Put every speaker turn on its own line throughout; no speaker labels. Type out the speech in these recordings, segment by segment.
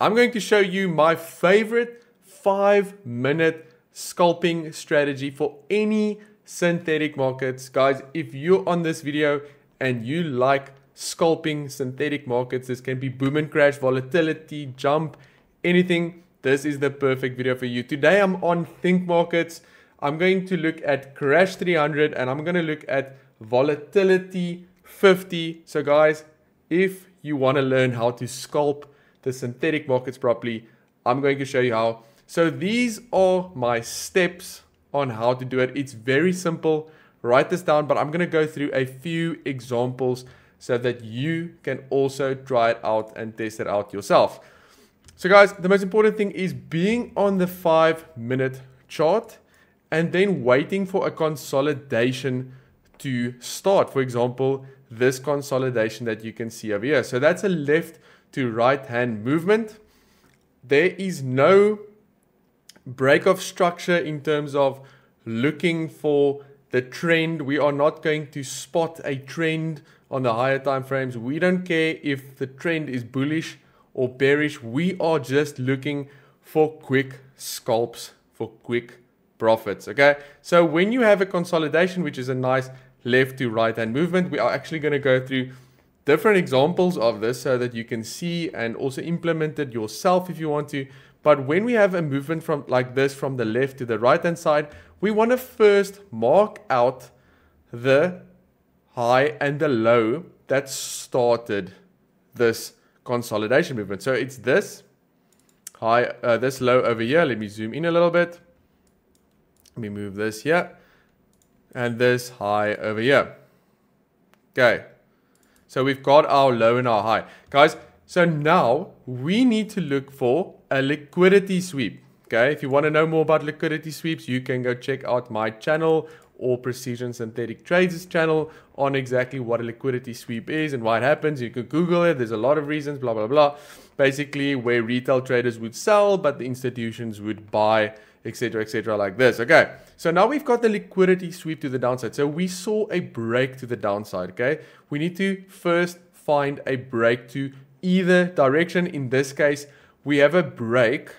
I'm going to show you my favorite 5-minute scalping strategy for any synthetic markets. Guys, if you're on this video and you like scalping synthetic markets, this can be boom and crash, volatility, jump, anything. This is the perfect video for you. Today I'm on Think Markets. I'm going to look at Crash 300 and I'm going to look at Volatility 50. So guys, if you want to learn how to scalp the synthetic markets properly, I'm going to show you how. So these are my steps on how to do it. It's very simple. Write this down, but I'm going to go through a few examples so that you can also try it out and test it out yourself. So guys, the most important thing is being on the 5-minute chart and then waiting for a consolidation to start. For example, this consolidation that you can see over here. So that's a left to right hand movement. There is no break of structure in terms of looking for the trend. We are not going to spot a trend on the higher time frames. We don't care if the trend is bullish or bearish. We are just looking for quick scalps, for quick profits. Okay, so when you have a consolidation, which is a nice left to right hand movement, we are actually going to go through different examples of this so that you can see and also implement it yourself if you want to. But when we have a movement from like this from the left to the right hand side, we want to first mark out the high and the low that started this consolidation movement. So it's this high, this low over here. Let me zoom in a little bit. Let me move this here. And this high over here. Okay. So we've got our low and our high. Guys, so now we need to look for a liquidity sweep. Okay, if you want to know more about liquidity sweeps, you can go check out my channel or Precision Synthetic Trades channel on exactly what a liquidity sweep is and why it happens. You can Google it. There's a lot of reasons, blah, blah, blah. Basically, where retail traders would sell, but the institutions would buy, etc., like this. Okay, so now we've got the liquidity sweep to the downside. So we saw a break to the downside. Okay, we need to first find a break to either direction. In this case, we have a break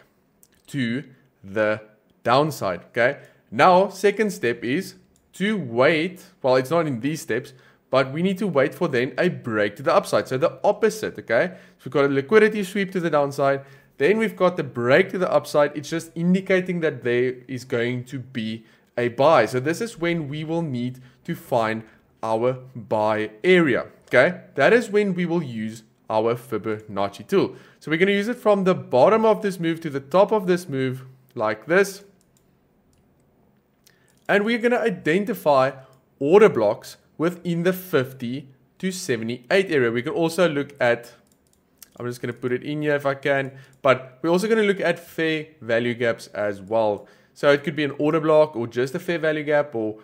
to the downside. Okay, now second step is to wait. Well, it's not in these steps, but we need to wait for then a break to the upside. So the opposite. Okay, so we've got a liquidity sweep to the downside. Then we've got the break to the upside. It's just indicating that there is going to be a buy. So this is when we will need to find our buy area. Okay, that is when we will use our Fibonacci tool. So we're going to use it from the bottom of this move to the top of this move like this. And we're going to identify order blocks within the 50 to 78 area. We can also look at, I'm just going to put it in here if I can, but we're also going to look at fair value gaps as well. So it could be an order block or just a fair value gap, or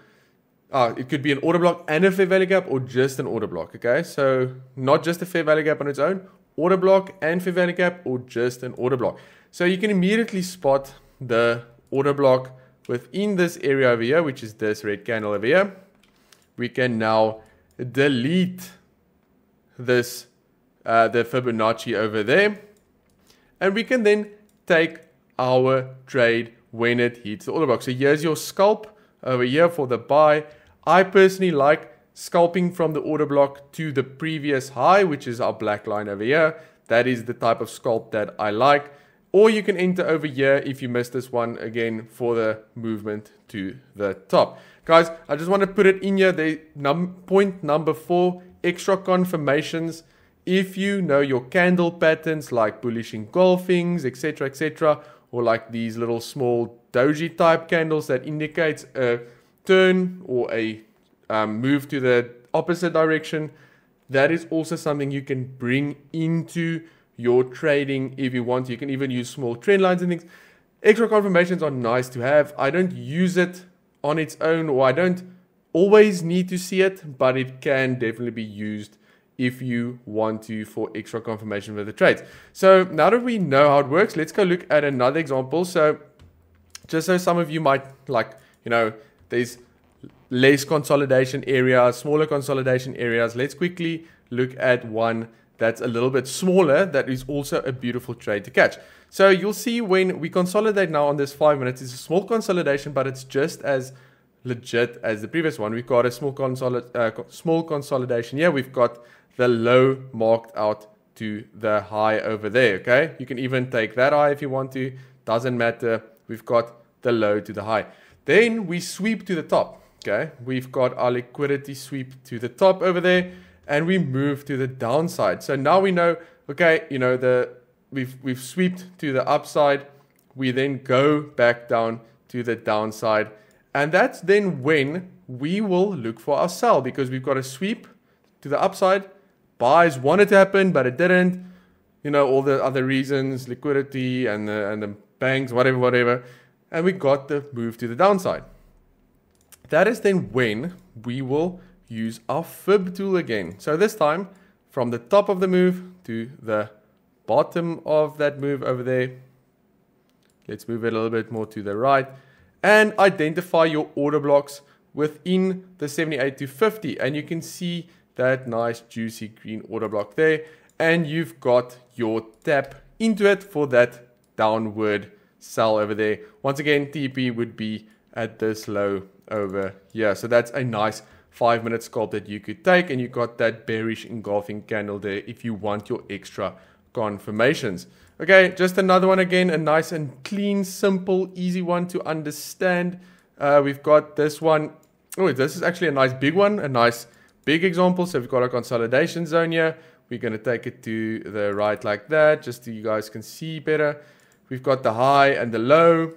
it could be an order block and a fair value gap or just an order block. Okay, so not just a fair value gap on its own, order block and fair value gap, or just an order block. So you can immediately spot the order block within this area over here, which is this red candle over here. We can now delete this the Fibonacci over there, and we can then take our trade when it hits the order block. So here's your scalp over here for the buy. I personally like scalping from the order block to the previous high, which is our black line over here. That is the type of scalp that I like. Or you can enter over here if you missed this one again for the movement to the top. Guys, I just want to put it in here. Point number 4, extra confirmations. If you know your candle patterns like bullish engulfings, etc., or like these little small doji type candles that indicates a turn or a move to the opposite direction, that is also something you can bring into your trading if you want. You can even use small trend lines and things. Extra confirmations are nice to have. I don't use it on its own, or I don't always need to see it, but it can definitely be used if you want to for extra confirmation with the trades. So now that we know how it works, let's go look at another example. So just so some of you might like, there's less consolidation areas, smaller consolidation areas. Let's quickly look at one that's a little bit smaller, that is also a beautiful trade to catch. So you'll see when we consolidate now on this 5 minutes, it's a small consolidation, but it's just as legit as the previous one. We've got a small consolidation here. We've got the low marked out to the high over there, okay? You can even take that high if you want to, doesn't matter. We've got the low to the high. Then we sweep to the top, okay? We've got our liquidity sweep to the top over there, and we move to the downside. So now we know, okay, you know, we've swept to the upside. We then go back down to the downside, and that's then when we will look for our sell, because we've got a sweep to the upside. Buys wanted to happen, but it didn't. You know, all the other reasons, liquidity and the banks, whatever. And we got the move to the downside. That is then when we will use our fib tool again. So this time, from the top of the move to the bottom of that move over there. Let's move it a little bit more to the right. And identify your order blocks within the 78 to 50. And you can see that nice juicy green order block there, and you've got your tap into it for that downward sell over there. Once again, TP would be at this low over here. So that's a nice 5 minute scalp that you could take, and you got that bearish engulfing candle there if you want your extra confirmations. Okay, just another one again, a nice and clean, simple, easy one to understand. We've got this one. Oh, this is actually a nice big one, a nice big example. So we've got a consolidation zone here. We're going to take it to the right like that, just so you guys can see better. We've got the high and the low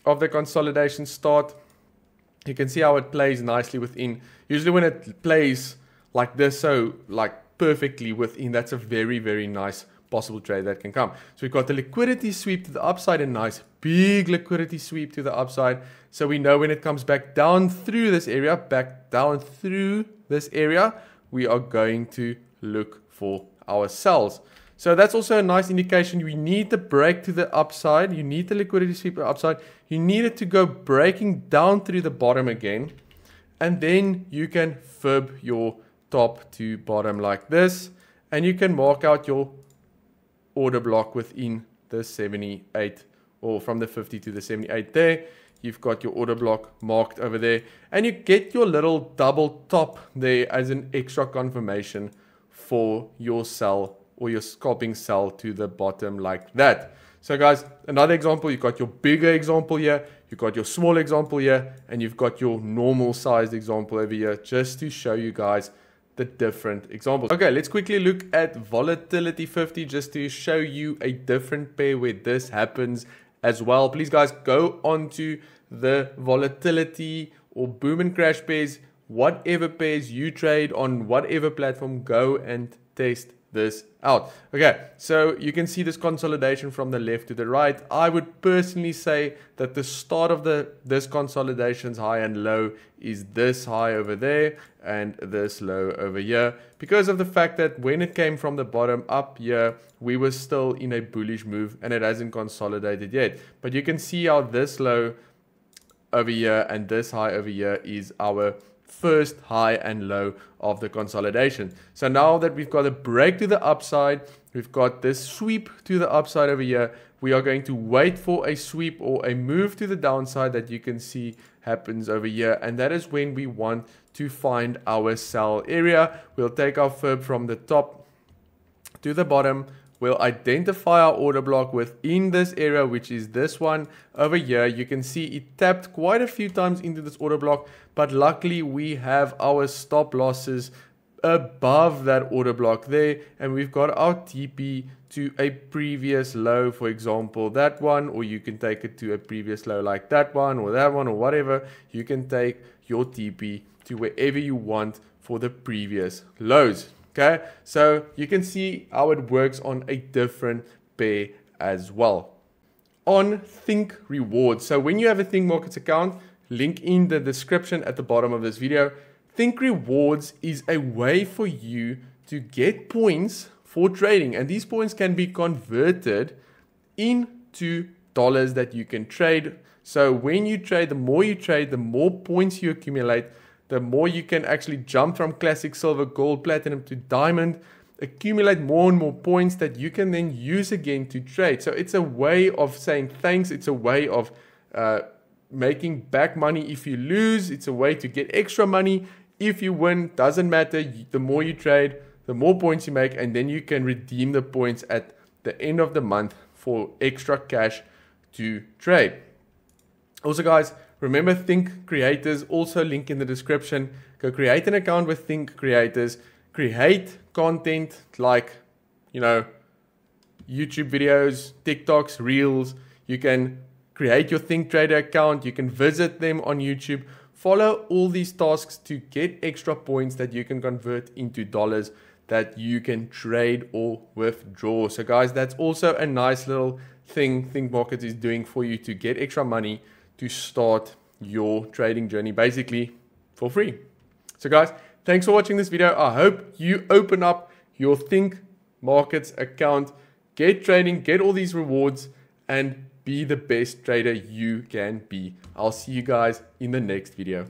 of the consolidation start. You can see how it plays nicely within. Usually when it plays like this, so like perfectly within, that's a very, very nice possible trade that can come. So we've got the liquidity sweep to the upside, a nice big liquidity sweep to the upside. So we know when it comes back down through this area, we are going to look for our sells. So that's also a nice indication. We need the break to the upside. You need the liquidity sweep to the upside. You need it to go breaking down through the bottom again. And then you can fib your top to bottom like this. And you can mark out your order block within the 78, or from the 50 to the 78 there. You've got your order block marked over there, and you get your little double top there as an extra confirmation for your sell or your scalping sell to the bottom like that. So guys, another example, you've got your bigger example here, you've got your small example here, and you've got your normal sized example over here, just to show you guys the different examples. Okay, let's quickly look at volatility 50 just to show you a different pair where this happens as well. Please guys, go onto the volatility or boom and crash pairs, whatever pairs you trade on whatever platform, go and test this out. Okay, so you can see this consolidation from the left to the right. I would personally say that the start of this consolidation's high and low is this high over there and this low over here, because of the fact that when it came from the bottom up here, we were still in a bullish move and it hasn't consolidated yet. But you can see how this low over here and this high over here is our first high and low of the consolidation. So now that we've got a break to the upside, we've got this sweep to the upside over here, we are going to wait for a sweep or a move to the downside that you can see happens over here, and that is when we want to find our sell area. We'll take our fib from the top to the bottom. We'll identify our order block within this area, which is this one over here. You can see it tapped quite a few times into this order block, but luckily we have our stop losses above that order block there, and we've got our TP to a previous low, for example that one, or you can take it to a previous low like that one or whatever. You can take your TP to wherever you want for the previous lows. Okay, so you can see how it works on a different pair as well. On Think Rewards. So when you have a Think Markets account, link in the description at the bottom of this video. Think Rewards is a way for you to get points for trading, and these points can be converted into dollars that you can trade. So when you trade, the more points you accumulate, the more you can actually jump from classic, silver, gold, platinum to diamond. accumulate more and more points that you can then use again to trade. So it's a way of saying thanks. It's a way of making back money if you lose. It's a way to get extra money if you win. Doesn't matter. The more you trade, the more points you make, and then you can redeem the points at the end of the month for extra cash to trade. Also, guys, remember Think Creators, also link in the description. Go create an account with Think Creators. Create content like, YouTube videos, TikToks, Reels. You can create your Think Trader account. You can visit them on YouTube. Follow all these tasks to get extra points that you can convert into dollars that you can trade or withdraw. So guys, that's also a nice little thing Think Markets is doing for you to get extra money to start your trading journey, basically for free. So guys, thanks for watching this video. I hope you open up your Think Markets account, get trading, get all these rewards, and be the best trader you can be. I'll see you guys in the next video.